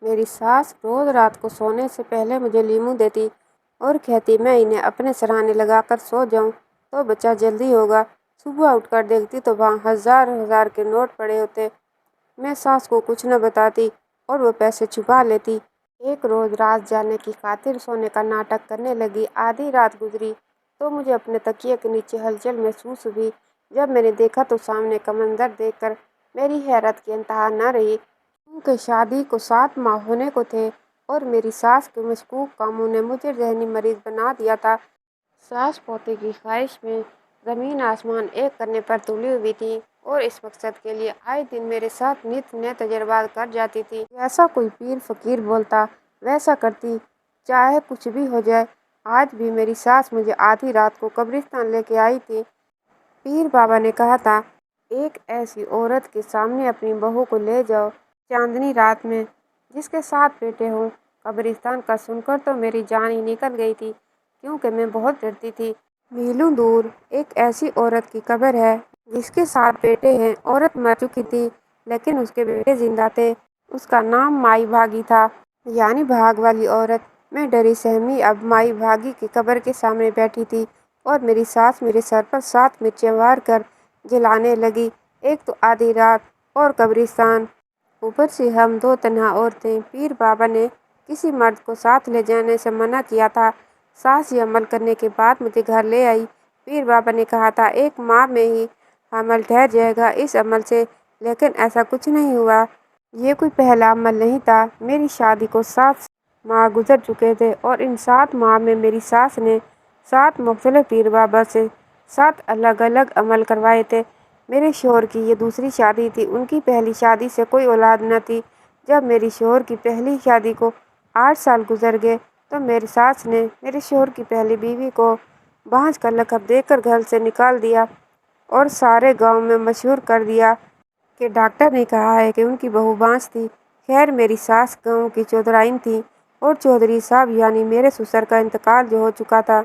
میری ساس روز رات کو سونے سے پہلے مجھے لیمو دیتی اور کہتی میں انہیں اپنے سرانے لگا کر سو جاؤں تو بچہ جلدی ہوگا۔ صبح اٹھ کر دیکھتی تو وہاں ہزار ہزار کے نوٹ پڑے ہوتے۔ میں ساس کو کچھ نہ بتاتی اور وہ پیسے چھپا لیتی۔ ایک روز رات جانے کی خاطر سونے کا ناٹک کرنے لگی۔ آدھی رات گزری تو مجھے اپنے تکیے کے نیچے ہلچل محسوس ہوئی۔ جب میں نے دیکھا تو سامنے کا منظر دیکھ کر میری حیرت کی انتہا نہ رہی، کیونکہ شادی کو 7 ماہ ہونے کو تھے اور میری ساس کے مشکوک کاموں نے مجھے ذہنی مریض بنا دیا تھا۔ ساس پوتے کی خواہش میں زمین آسمان ایک کرنے پر تلی ہوئی تھی اور اس مقصد کے لیے آئے دن میرے ساتھ نت نئے تجربات کر جاتی تھی۔ جیسا کوئی پیر فقیر بولتا ویسا کرتی، چاہے کچھ بھی ہو جائے۔ آج بھی میری ساس مجھے آدھی رات کو قبرستان لے کے آئی تھی۔ پیر بابا نے کہا تھا ایک ایسی عورت کے سامنے اپنی بہو کو لے جاؤ چاندنی رات میں جس کے 7 بیٹے ہوں۔ قبرستان کا سن کر تو میری جان ہی نکل گئی تھی، کیونکہ میں بہت ڈرتی تھی۔ میلوں دور ایک ایسی عورت کی قبر ہے جس کے 7 بیٹے ہیں۔ عورت مر چکی تھی لیکن اس کے بیٹے زندہ تھے۔ اس کا نام مائی بھاگی تھا، یعنی بھاگ والی عورت۔ میں ڈری سہمی اب مائی بھاگی کی قبر کے سامنے بیٹھی تھی اور میری ساس میرے سر پر 7 مرچیں وار کر جلانے لگی۔ ایک تو آدھی رات اور قبرستان، اوپر سے ہم 2 تنہا عورتیں۔ پیر بابا نے کسی مرد کو ساتھ لے جانے سے منع کیا تھا۔ ساس یہ عمل کرنے کے بعد مجھے گھر لے آئی۔ پیر بابا نے کہا تھا 1 ماہ میں ہی حمل ٹھہر جائے گا اس عمل سے، لیکن ایسا کچھ نہیں ہوا۔ یہ کوئی پہلا عمل نہیں تھا۔ میری شادی کو 7 ماہ گزر چکے تھے اور ان 7 ماہ میں میری ساس نے 7 مختلف پیر بابا سے 7 الگ الگ عمل کروائے تھے۔ میرے شوہر کی یہ دوسری شادی تھی۔ ان کی پہلی شادی سے کوئی اولاد نہ تھی۔ جب میری شوہر کی پہلی شادی کو 8 سال گزر گئے تو میری ساس نے میرے شوہر کی پہلی بیوی کو بانجھ کا لقب دے کر گھر سے نکال دیا اور سارے گاؤں میں مشہور کر دیا کہ ڈاکٹر نے کہا ہے کہ ان کی بہو بانجھ تھی۔ خیر میری ساس گاؤں کی چودھرائن تھی اور چودھری صاحب یعنی میرے سسر کا انتقال جو ہو چکا تھا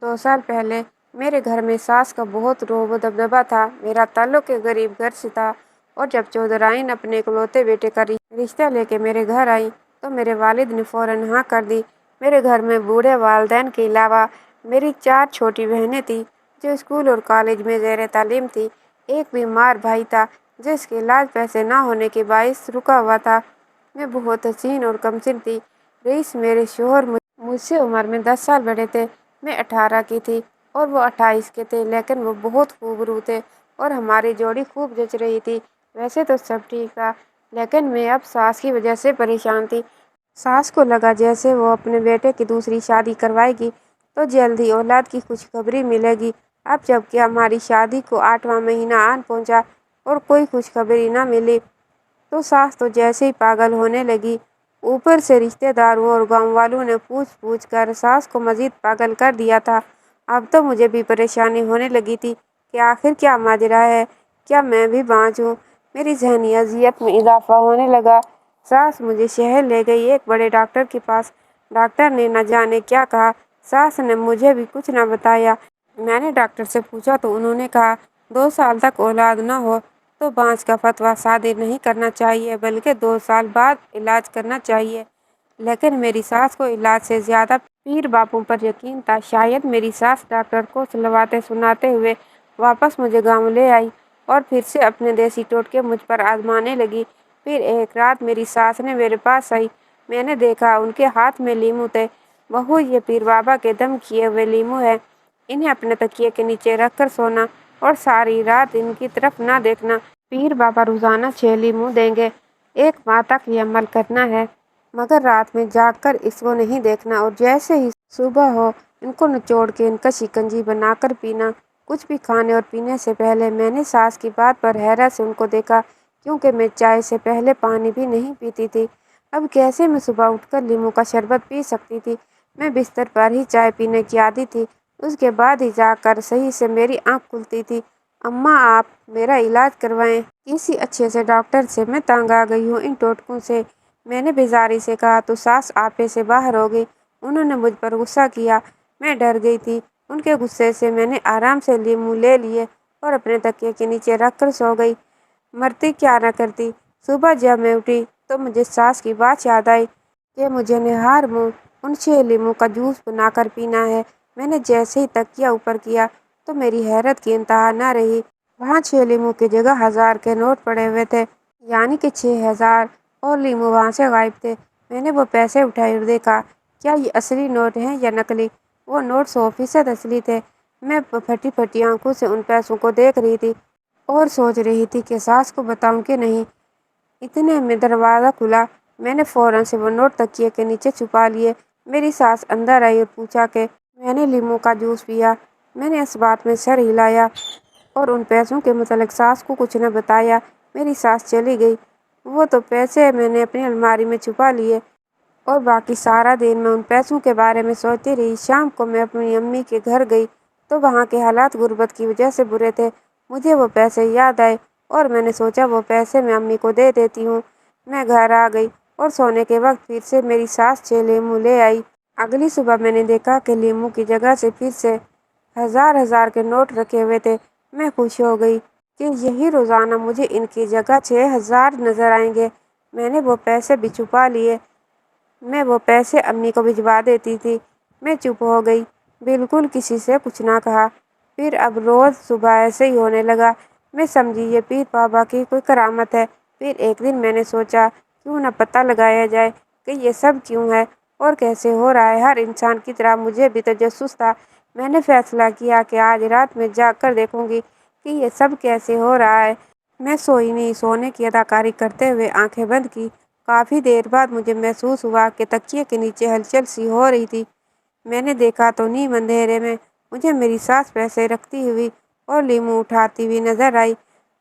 2 سال پہلے، میرے گھر میں ساس کا بہت رعب و دبدبہ تھا۔ میرا تعلق ایک غریب گھر سے تھا اور جب چودھرائن اپنے اکلوتے بیٹے کا رشتہ لے کے میرے گھر آئی تو میرے والد نے فوراً ہاں کر دی۔ میرے گھر میں بوڑھے والدین کے علاوہ میری 4 چھوٹی بہنیں تھیں جو اسکول اور کالج میں زیر تعلیم تھیں۔ ایک بیمار بھائی تھا جس کے علاج پیسے نہ ہونے کے باعث رکا ہوا تھا۔ میں بہت حسین اور کمسن تھی۔ رئیس میرے شوہر مجھ سے عمر میں 10 سال بڑے تھے۔ میں 18 کی تھی اور وہ 28 کے تھے، لیکن وہ بہت خوب رو تھے اور ہماری جوڑی خوب جچ رہی تھی۔ ویسے تو سب ٹھیک تھا، لیکن میں اب ساس کی وجہ سے پریشان تھی۔ ساس کو لگا جیسے وہ اپنے بیٹے کی دوسری شادی کروائے گی تو جلد ہی اولاد کی خوشخبری ملے گی۔ اب جب کہ ہماری شادی کو 8واں مہینہ آن پہنچا اور کوئی خوشخبری نہ ملی تو ساس تو جیسے ہی پاگل ہونے لگی۔ اوپر سے رشتہ داروں اور گاؤں والوں نے پوچھ پوچھ کر ساس کو مزید پاگل کر دیا تھا۔ اب تو مجھے بھی پریشانی ہونے لگی تھی کہ آخر کیا ماجرا ہے، کیا میں بھی بانجھ ہوں؟ میری ذہنی اذیت میں اضافہ ہونے لگا۔ ساس مجھے شہر لے گئی ایک بڑے ڈاکٹر کے پاس۔ ڈاکٹر نے نہ جانے کیا کہا۔ ساس نے مجھے بھی کچھ نہ بتایا۔ میں نے ڈاکٹر سے پوچھا تو انہوں نے کہا 2 سال تک اولاد نہ ہو تو بانجھ کا فتویٰ صادر نہیں کرنا چاہیے بلکہ 2 سال بعد علاج کرنا چاہیے۔ لیکن میری ساس کو علاج سے زیادہ پیر بابوں پر یقین تھا۔ شاید میری ساس ڈاکٹر کو سلواتے سناتے ہوئے واپس مجھے گاؤں لے آئی اور پھر سے اپنے دیسی ٹوٹکے مجھ پر آزمانے لگی۔ پھر ایک رات میری ساس نے میرے پاس آئی۔ میں نے دیکھا ان کے ہاتھ میں لیمو تھے۔ بہو یہ پیر بابا کے دم کیے ہوئے لیمو ہے، انہیں اپنے تکیے کے نیچے رکھ کر سونا اور ساری رات ان کی طرف نہ دیکھنا۔ پیر بابا روزانہ 6 لیمو دیں گے۔ 1 ماہ تک یہ عمل کرنا ہے، مگر رات میں جاگ کر اس کو نہیں دیکھنا اور جیسے ہی صبح ہو ان کو نچوڑ کے ان کا شکنجی بنا کر پینا۔ کچھ بھی کھانے اور پینے سے پہلے میں نے ساس کی بات پر حیرت سے ان کو دیکھا، کیونکہ میں چائے سے پہلے پانی بھی نہیں پیتی تھی۔ اب کیسے میں صبح اٹھ کر لیمو کا شربت پی سکتی تھی؟ میں بستر پر ہی چائے پینے کی عادی تھی، اس کے بعد ہی جا کر صحیح سے میری آنکھ کھلتی تھی۔ اماں آپ میرا علاج کروائیں کسی اچھے سے ڈاکٹر سے، میں تنگ آ گئی ہوں ان ٹوٹکوں سے، میں نے بیزاری سے کہا تو ساس آپے سے باہر ہو گئی۔ انہوں نے مجھ پر غصہ کیا۔ میں ڈر گئی تھی۔ ان کے غصے سے میں نے آرام سے لیمو لے لیے اور اپنے تکیے کے نیچے رکھ کر سو گئی۔ مرتی کیا نہ کرتی۔ صبح جب میں اٹھی तो मुझे सास की बात याद आई कि मुझे निहार मुँह उन 6 लीमू का जूस बनाकर पीना है। मैंने जैसे ही तकिया ऊपर किया तो मेरी हैरत की इंतहा न रही। वहाँ 6 लीमू की जगह 1000 के नोट पड़े हुए थे, यानी कि 6000, और लीमू वहाँ से गायब थे। मैंने वो पैसे उठाए और देखा, क्या ये असली नोट हैं या नकली? वो नोट 100% असली थे। मैं फटी फटी आंखों से उन पैसों को देख रही थी और सोच रही थी कि सास को बताऊं कि नहीं। इतने में दरवाज़ा खुला। मैंने फौरन से वो नोट तकिए के नीचे छुपा लिए। मेरी सास अंदर आई और पूछा कि मैंने लीमू का जूस पिया। मैंने इस बात में सर हिलाया और उन पैसों के मुतालिक सास को कुछ न बताया। मेरी सास चली गई। वो तो पैसे मैंने अपनी अलमारी में छुपा लिए और बाकी सारा दिन मैं उन पैसों के बारे में सोचती रही। शाम को मैं अपनी अम्मी के घर गई तो वहाँ के हालात गुर्बत की वजह से बुरे थे। मुझे वो पैसे याद आए और मैंने सोचा वो पैसे मैं अम्मी को दे देती हूँ। मैं घर आ गई और सोने के वक्त फिर से मेरी सास 6 लीमू ले आई। अगली सुबह मैंने देखा कि लीमू की जगह से फिर से 1000 के नोट रखे हुए थे। मैं खुश हो गई कि यही रोज़ाना मुझे इनकी जगह 6000 नज़र आएंगे। मैंने वो पैसे भी छुपा लिए। मैं वो पैसे अम्मी को भिजवा देती थी। मैं चुप हो गई, बिल्कुल किसी से कुछ ना कहा। फिर अब रोज़ सुबह ऐसे ही होने लगा। मैं समझी ये पीर बाबा की कोई करामत है। फिर एक दिन मैंने सोचा, क्यों ना पता लगाया जाए कि ये सब क्यों है और कैसे हो रहा है। हर इंसान की तरह मुझे भी तजस्सुस था। मैंने फैसला किया कि आज रात में जाग कर देखूंगी कि ये सब कैसे हो रहा है। मैं सोई नहीं, सोने की अदाकारी करते हुए आंखें बंद की। काफ़ी देर बाद मुझे महसूस हुआ कि तकिए के नीचे हलचल सी हो रही थी। मैंने देखा तो नीम अंधेरे में मुझे मेरी सास पैसे रखती हुई और लीमू उठाती हुई नजर आई।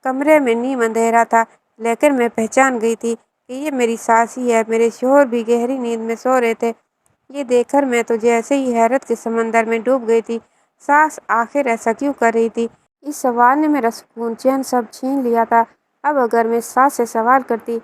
कमरे में नीम अंधेरा था, लेकिन मैं पहचान गई थी कि ये मेरी सास ही है। मेरे शोहर भी गहरी नींद में सो रहे थे। ये देखकर मैं तो जैसे ही हैरत के समंदर में डूब गई थी। सास आखिर ऐसा क्यों कर रही थी? इस सवाल ने मेरा सुकून चैन सब छीन लिया था। अब अगर मैं सास से सवाल करती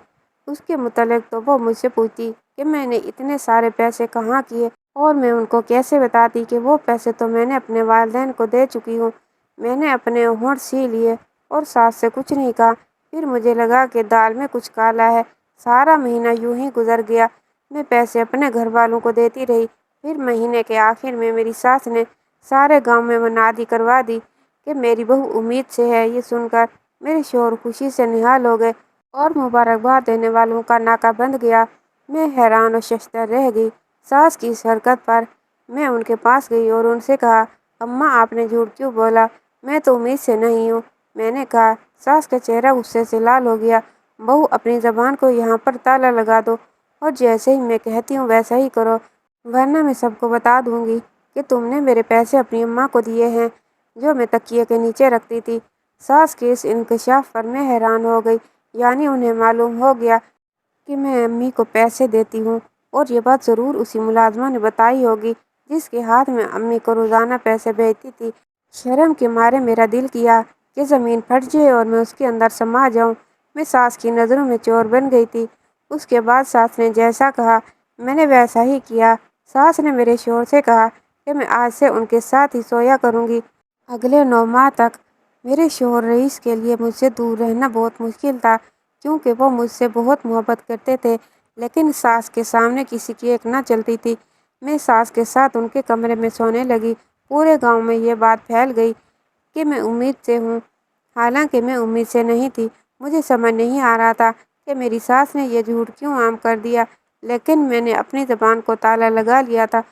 उसके मुतालिक तो वो मुझसे पूछती कि मैंने इतने सारे पैसे कहाँ किए, और मैं उनको कैसे बताती कि वो पैसे तो मैंने अपने वालिदैन को दे चुकी हूँ। मैंने अपने होंठ सी लिए और सास से कुछ नहीं कहा। फिर मुझे लगा कि दाल में कुछ काला है। सारा महीना यूं ही गुजर गया। मैं पैसे अपने घर वालों को देती रही। फिर महीने के आखिर में मेरी सास ने सारे गांव में मुनादी करवा दी कि मेरी बहू उम्मीद से है। ये सुनकर मेरे शोहर खुशी से निहाल हो गए और मुबारकबाद देने वालों का नाका बंद गया। मैं हैरान और शर्मसार रह गई। सास की इस हरकत पर मैं उनके पास गई और उनसे कहा, अम्मा आपने झूठ क्यों बोला? मैं तो उम्मीद से नहीं हूँ। मैंने कहा। सास का चेहरा गुस्से से लाल हो गया। बहू अपनी जबान को यहाँ पर ताला लगा दो और जैसे ही मैं कहती हूँ वैसा ही करो, वरना मैं सबको बता दूंगी कि तुमने मेरे पैसे अपनी अम्मा को दिए हैं जो मैं तकिए के नीचे रखती थी। सास के इस इंकशाफ पर मैं हैरान हो गई। यानी उन्हें मालूम हो गया कि मैं अम्मी को पैसे देती हूँ, और ये बात ज़रूर उसी मुलाजमा ने बताई होगी जिसके हाथ में अम्मी को रोज़ाना पैसे भेजती थी। शर्म के मारे मेरा दिल किया कि ज़मीन फट जाए और मैं उसके अंदर समा जाऊँ। मैं सास की नज़रों में चोर बन गई थी। उसके बाद सास ने जैसा कहा मैंने वैसा ही किया। सास ने मेरे शोहर से कहा कि मैं आज से उनके साथ ही सोया करूँगी। अगले 9 माह तक मेरे शोहर रईस के लिए मुझसे दूर रहना बहुत मुश्किल था, क्योंकि वो मुझसे बहुत मोहब्बत करते थे। लेकिन सास के सामने किसी की एक न चलती थी। मैं सास के साथ उनके कमरे में सोने लगी। पूरे गांव में ये बात फैल गई कि मैं उम्मीद से हूँ, हालांकि मैं उम्मीद से नहीं थी। मुझे समझ नहीं आ रहा था कि मेरी सास ने यह झूठ क्यों आम कर दिया, लेकिन मैंने अपनी ज़बान को ताला लगा लिया था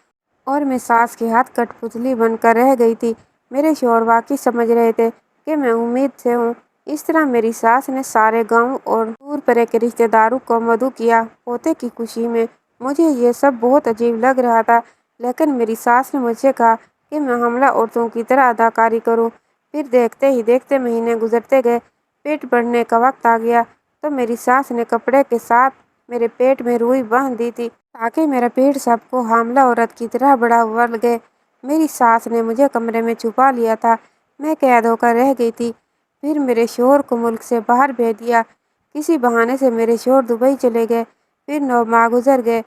और मैं सास के हाथ कठपुतली बनकर रह गई थी। मेरे शौहर वाकई समझ रहे थे कि मैं उम्मीद से हूँ। इस तरह मेरी सास ने सारे गांव और दूर परे के रिश्तेदारों को मदऊ किया पोते की खुशी में। मुझे ये सब बहुत अजीब लग रहा था, लेकिन मेरी सास ने मुझसे कहा कि मैं हमला औरतों की तरह अदाकारी करूं। फिर देखते ही देखते महीने गुजरते गए। पेट बढ़ने का वक्त आ गया तो मेरी सास ने कपड़े के साथ मेरे पेट में रुई बांध दी थी ताकि मेरा पेट सबको हामला औरत की तरह बड़ा हुआ लगे। मेरी सास ने मुझे कमरे में छुपा लिया था। मैं कैद होकर रह गई थी। फिर मेरे शोहर को मुल्क से बाहर भेज दिया। किसी बहाने से मेरे शोहर दुबई चले गए। फिर 9 माह गुजर गए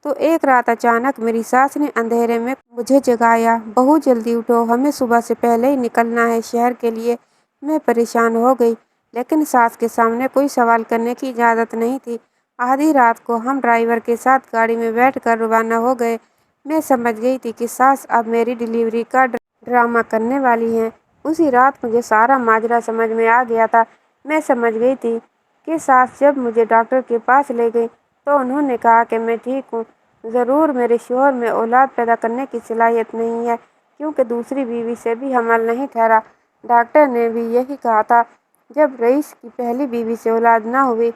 तो एक रात अचानक मेरी सास ने अंधेरे में मुझे जगाया। बहू जल्दी उठो, हमें सुबह से पहले ही निकलना है शहर के लिए। मैं परेशान हो गई, लेकिन सास के सामने कोई सवाल करने की इजाज़त नहीं थी। आधी रात को हम ड्राइवर के साथ गाड़ी में बैठ कर रवाना हो गए। मैं समझ गई थी कि सास अब मेरी डिलीवरी का ड्रामा करने वाली हैं। उसी रात मुझे सारा माजरा समझ में आ गया था। मैं समझ गई थी कि सास जब मुझे डॉक्टर के पास ले गई तो उन्होंने कहा कि मैं ठीक हूँ, ज़रूर मेरे शौहर में औलाद पैदा करने की सलाहियत नहीं है, क्योंकि दूसरी बीवी से भी हमल नहीं ठहरा। डॉक्टर ने भी यही कहा था जब रईस की पहली बीवी से औलाद न हुई।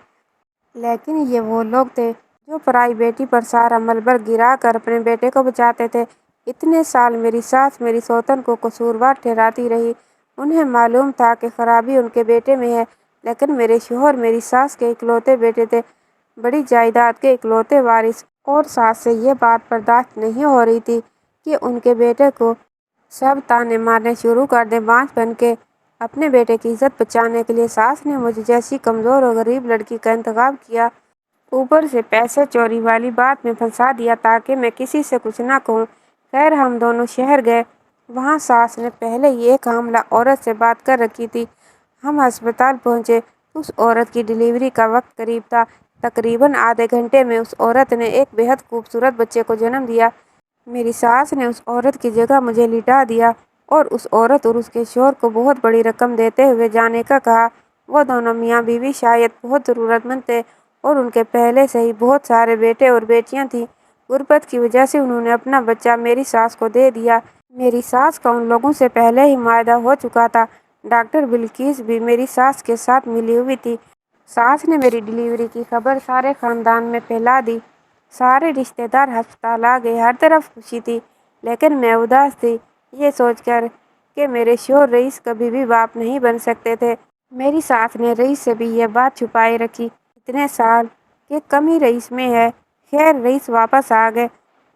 लेकिन ये वो लोग थे जो पराई बेटी पर सारा मलबा गिरा कर अपने बेटे को बचाते थे। इतने साल मेरी सास मेरी सौतन को कसूरवार ठहराती रही। उन्हें मालूम था कि खराबी उनके बेटे में है, लेकिन मेरे शौहर मेरी सास के इकलौते बेटे थे, बड़ी जायदाद के इकलौते वारिस, और सास से ये बात बर्दाश्त नहीं हो रही थी कि उनके बेटे को सब ताने मारने शुरू कर दे बांझ बन के। अपने बेटे की इज्जत बचाने के लिए सास ने मुझे जैसी कमज़ोर और गरीब लड़की का इंतखाब किया, ऊपर से पैसे चोरी वाली बात में फंसा दिया ताकि मैं किसी से कुछ ना कहूँ। खैर हम दोनों शहर गए। वहाँ सास ने पहले ही एक हामला औरत से बात कर रखी थी। हम अस्पताल पहुँचे। उस औरत की डिलीवरी का वक्त करीब था। तकरीबन आधे घंटे में उस औरत ने एक बेहद खूबसूरत बच्चे को जन्म दिया। मेरी सास ने उस औरत की जगह मुझे लिटा दिया और उस औरत और उसके शौहर को बहुत बड़ी रकम देते हुए जाने का कहा। वो दोनों मियाँ बीवी शायद बहुत ज़रूरतमंद थे और उनके पहले से ही बहुत सारे बेटे और बेटियां थीं। गुर्बत की वजह से उन्होंने अपना बच्चा मेरी सास को दे दिया। मेरी सास का उन लोगों से पहले ही मायदा हो चुका था। डॉक्टर बिल्किस भी मेरी सास के साथ मिली हुई थी। सास ने मेरी डिलीवरी की खबर सारे खानदान में फैला दी। सारे रिश्तेदार अस्पताल आ गए। हर तरफ खुशी थी, लेकिन मैं उदास थी, ये सोचकर कि मेरे शौहर रईस कभी भी बाप नहीं बन सकते थे। मेरी सास ने रईस से भी यह बात छुपाए रखी। इतने साल की कमी रईस में है। खैर रईस वापस आ गए।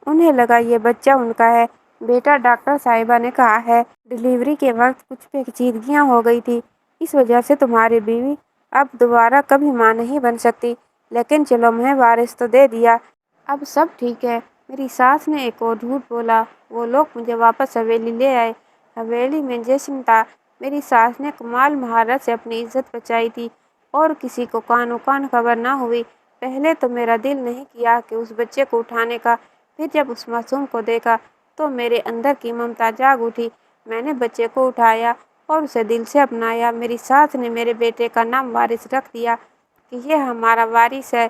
उन्हें लगा ये बच्चा उनका है। बेटा, डॉक्टर साहिबा ने कहा है, डिलीवरी के वक्त कुछ पेचीदगियाँ हो गई थी, इस वजह से तुम्हारी बीवी अब दोबारा कभी माँ नहीं बन सकती। लेकिन चलो, मैं वारिस तो दे दिया, अब सब ठीक है। मेरी सास ने एक और झूठ बोला। वो लोग मुझे वापस हवेली ले आए। हवेली में जश्न था। मेरी सास ने कमाल महारत से अपनी इज्जत बचाई थी और किसी को कानो कान खबर ना हुई। पहले तो मेरा दिल नहीं किया कि उस बच्चे को उठाने का, फिर जब उस मासूम को देखा तो मेरे अंदर की ममता जाग उठी। मैंने बच्चे को उठाया और उसे दिल से अपनाया। मेरी सास ने मेरे बेटे का नाम वारिस रख दिया कि ये हमारा वारिस है।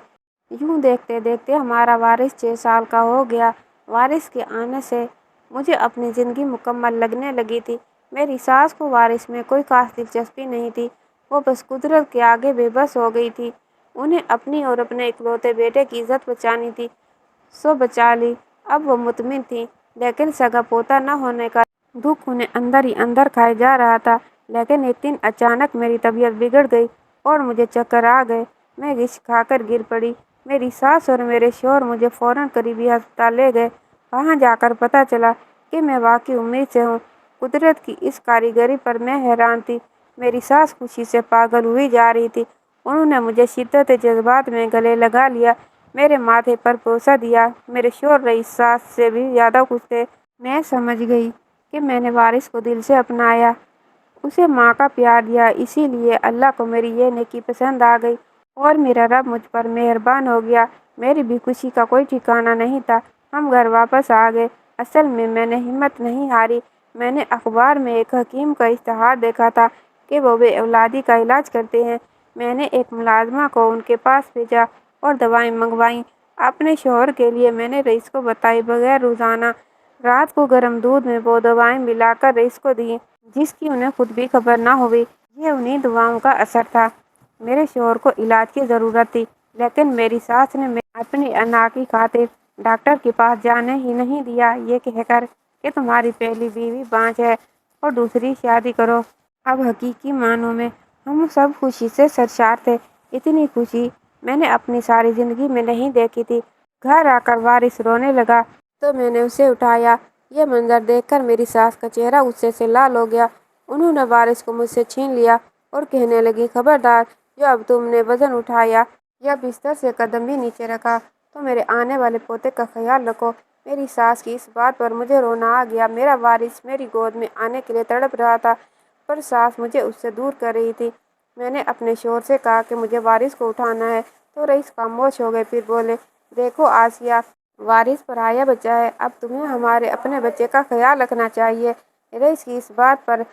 यूं देखते देखते हमारा वारिस 6 साल का हो गया। वारिस के आने से मुझे अपनी ज़िंदगी मुकम्मल लगने लगी थी। मेरी सास को वारिस में कोई खास दिलचस्पी नहीं थी। वो बस कुदरत के आगे बेबस हो गई थी। उन्हें अपनी और अपने इकलौते बेटे की इज्जत बचानी थी, सो बचा ली। अब वो मुतमिन थी, लेकिन सगा पोता न होने का दुख उन्हें अंदर ही अंदर खाए जा रहा था। लेकिन एक दिन अचानक मेरी तबीयत बिगड़ गई और मुझे चक्कर आ गए। मैं विष खाकर गिर पड़ी। मेरी सास और मेरे शौहर मुझे फौरन करीबी अस्पताल ले गए। वहाँ जाकर पता चला कि मैं वाकई उम्मीद से हूँ। कुदरत की इस कारीगरी पर मैं हैरान थी। मेरी सास खुशी से पागल हुई जा रही थी। उन्होंने मुझे शिद्दत जज्बात में गले लगा लिया, मेरे माथे पर बोसा दिया। मेरे शौहर रईस सास से भी ज़्यादा खुश थे। मैं समझ गई कि मैंने वारिस को दिल से अपनाया, उसे माँ का प्यार दिया। इसीलिए अल्लाह को मेरी ये नेकी पसंद आ गई और मेरा रब मुझ पर मेहरबान हो गया। मेरी भी खुशी का कोई ठिकाना नहीं था। हम घर वापस आ गए। असल में मैंने हिम्मत नहीं हारी। मैंने अखबार में एक हकीम का इश्तहार देखा था कि वो बेऔलादी का इलाज करते हैं। मैंने एक मुलाजमा को उनके पास भेजा और दवाएं मंगवाईं। अपने शौहर के लिए मैंने रईस को बताए बगैर रोज़ाना रात को गर्म दूध में वो दवाएं मिलाकर रईस को दी, जिसकी उन्हें खुद भी खबर न हुई। ये उन्हीं दवाओं का असर था। मेरे शौहर को इलाज की ज़रूरत थी, लेकिन मेरी सास ने अपनी अना की खातिर डॉक्टर के पास जाने ही नहीं दिया, ये कहकर कि तुम्हारी पहली बीवी बांझ है और दूसरी शादी करो। अब हकीकी मानों में हम सब खुशी से सरशार थे। इतनी खुशी मैंने अपनी सारी ज़िंदगी में नहीं देखी थी। घर आकर वारिस रोने लगा तो मैंने उसे उठाया। यह मंजर देखकर मेरी सास का चेहरा गुस्से से लाल हो गया। उन्होंने वारिस को मुझसे छीन लिया और कहने लगी, खबरदार, जो अब तुमने वजन उठाया या बिस्तर से कदम भी नीचे रखा तो मेरे आने वाले पोते का ख्याल रखो। मेरी सास की इस बात पर मुझे रोना आ गया। मेरा वारिस मेरी गोद में आने के लिए तड़प रहा था, पर सास मुझे उससे दूर कर रही थी। मैंने अपने शौहर से कहा कि मुझे वारिस को उठाना है, तो रईस खामोश हो गए। फिर बोले, देखो आसिया, वारिस पराया बच्चा है, अब तुम्हें हमारे अपने बच्चे का ख्याल रखना चाहिए। रईस की इस बात पर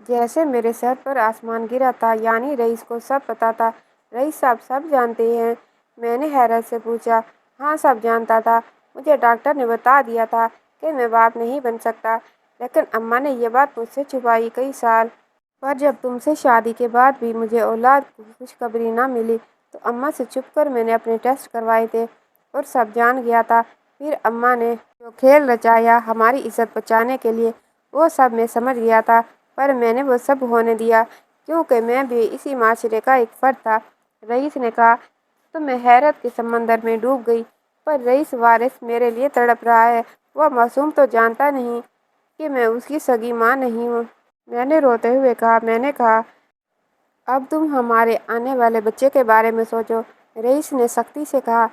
जैसे मेरे सर पर आसमान गिरा था, यानी रईस को सब पता था। रईस साहब सब जानते हैं? मैंने हैरत से पूछा। हाँ, सब जानता था। मुझे डॉक्टर ने बता दिया था कि मैं बाप नहीं बन सकता, लेकिन अम्मा ने ये बात मुझसे छुपाई कई साल। पर जब तुमसे शादी के बाद भी मुझे औलाद की खुशखबरी ना मिली, तो अम्मा से छुप कर मैंने अपने टेस्ट करवाए थे और सब जान गया था। फिर अम्मा ने जो खेल रचाया हमारी इज्जत बचाने के लिए, वो सब मैं समझ गया था, पर मैंने वो सब होने दिया क्योंकि मैं भी इसी माशरे का एक फर्द था। रईस ने कहा। तो मैं हैरत के समंदर में डूब गई। पर रईस वारिस मेरे लिए तड़प रहा है। वह मासूम तो जानता नहीं कि मैं उसकी सगी माँ नहीं हूँ। मैंने रोते हुए कहा। मैंने कहा, अब तुम हमारे आने वाले बच्चे के बारे में सोचो। रईस ने सख्ती से कहा।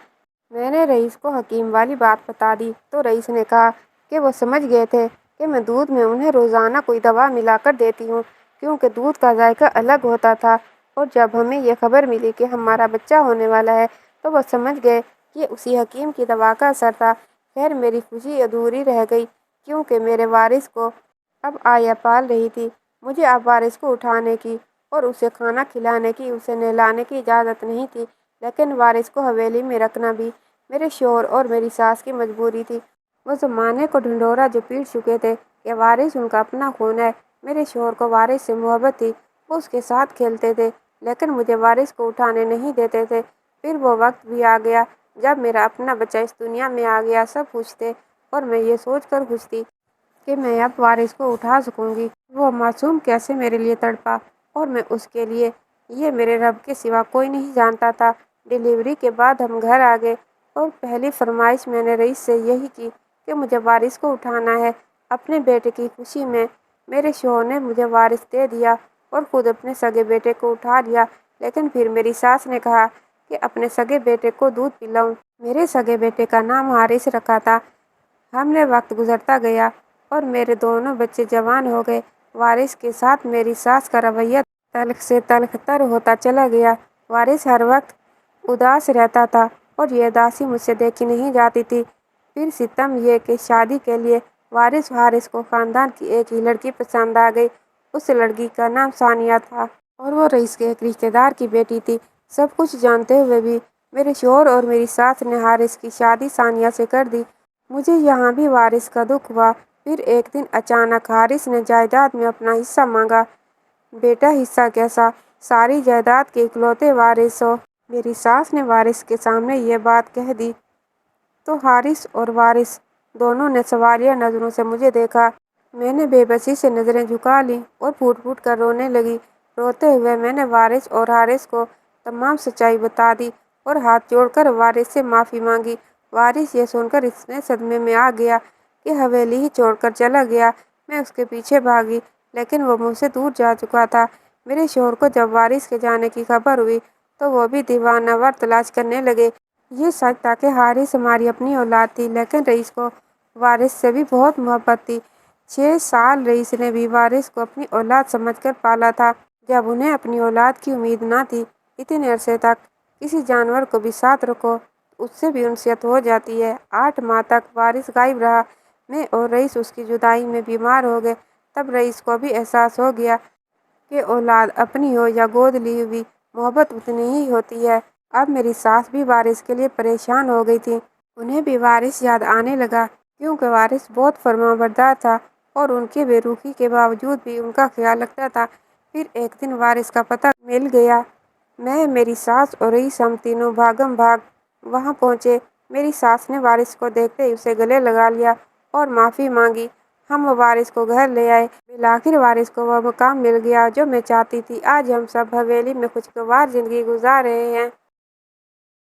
मैंने रईस को हकीम वाली बात बता दी तो रईस ने कहा कि वो समझ गए थे कि मैं दूध में उन्हें रोज़ाना कोई दवा मिलाकर देती हूँ, क्योंकि दूध का जायका अलग होता था। और जब हमें यह खबर मिली कि हमारा बच्चा होने वाला है, तो वो समझ गए कि उसी हकीम की दवा का असर था। खैर, मेरी खुशी अधूरी रह गई क्योंकि मेरे वारिस को अब आया पाल रही थी। मुझे अब वारिस को उठाने की और उसे खाना खिलाने की, उसे नहलाने की इजाज़त नहीं थी, लेकिन वारिस को हवेली में रखना भी मेरे शौहर और मेरी सास की मजबूरी थी। वो ज़माने को ढिंढोरा जो पीट चुके थे कि वारिस उनका अपना खून है। मेरे शौहर को वारिस से मोहब्बत थी, वो उसके साथ खेलते थे, लेकिन मुझे वारिस को उठाने नहीं देते थे। फिर वो वक्त भी आ गया जब मेरा अपना बच्चा इस दुनिया में आ गया। सब खुश थे और मैं ये सोच कर खुश थी कि मैं अब वारिस को उठा सकूंगी। वो मासूम कैसे मेरे लिए तड़पा और मैं उसके लिए, ये मेरे रब के सिवा कोई नहीं जानता था। डिलीवरी के बाद हम घर आ गए और पहली फरमाइश मैंने रईस से यही की कि मुझे वारिस को उठाना है। अपने बेटे की खुशी में मेरे शौहर ने मुझे वारिस दे दिया और खुद अपने सगे बेटे को उठा लिया, लेकिन फिर मेरी सास ने कहा कि अपने सगे बेटे को दूध पिलाऊं। मेरे सगे बेटे का नाम हारिस रखा था। हमने वक्त गुजरता गया और मेरे दोनों बच्चे जवान हो गए। वारिस के साथ मेरी सास का रवैया तल्ख से तल्खतर होता चला गया। वारिस हर वक्त उदास रहता था और ये उदासी मुझसे देखी नहीं जाती थी। फिर सितम ये कि शादी के लिए वारिस हारिस को खानदान की एक ही लड़की पसंद आ गई। उस लड़की का नाम सानिया था और वो रईस के एक रिश्तेदार की बेटी थी। सब कुछ जानते हुए भी मेरे शौहर और मेरी सास ने हारिस की शादी सानिया से कर दी। मुझे यहाँ भी वारिस का दुख हुआ। फिर एक दिन अचानक हारिस ने जायदाद में अपना हिस्सा मांगा। बेटा, हिस्सा कैसा? सारी जायदाद के इकलौते वारिस हो। मेरी सास ने वारिस के सामने ये बात कह दी तो हारिस और वारिस दोनों ने सवालिया नज़रों से मुझे देखा। मैंने बेबसी से नज़रें झुका लीं और फूट फूट कर रोने लगी। रोते हुए मैंने वारिस और हारिस को तमाम सच्चाई बता दी और हाथ जोड़कर वारिस से माफ़ी मांगी। वारिस ये सुनकर इतने सदमे में आ गया कि हवेली ही छोड़कर चला गया। मैं उसके पीछे भागी, लेकिन वो मुझसे दूर जा चुका था। मेरे शौहर को जब वारिस के जाने की खबर हुई, तो वो भी दीवानावर तलाश करने लगे। ये सच था कि हारिस हमारी अपनी औलाद थी, लेकिन रईस को वारिस से भी बहुत मोहब्बत थी। 6 साल रईस ने भी वारिस को अपनी औलाद समझकर पाला था, जब उन्हें अपनी औलाद की उम्मीद ना थी। इतने अरसे तक किसी जानवर को भी साथ रखो, उससे भी उनसियत हो जाती है। 8 माह तक वारिस गायब रहा। मैं और रईस उसकी जुदाई में बीमार हो गए। तब रईस को भी एहसास हो गया कि औलाद अपनी हो या गोद ली हुई, मोहब्बत उतनी ही होती है। अब मेरी सास भी वारिस के लिए परेशान हो गई थी। उन्हें भी वारिस याद आने लगा, क्योंकि वारिस बहुत फरमाबरदार था और उनकी बेरुखी के बावजूद भी उनका ख्याल रखता था। फिर एक दिन वारिस का पता मिल गया। मैं, मेरी सास और रईस, हम तीनों भागम भाग वहाँ पहुँचे। मेरी सास ने वारिस को देखते ही उसे गले लगा लिया और माफ़ी मांगी। हम वारिस को घर ले आए। बिलाखिर वारिस को वह मुकाम मिल गया जो मैं चाहती थी। आज हम सब हवेली में खुशगवार जिंदगी गुजार रहे हैं।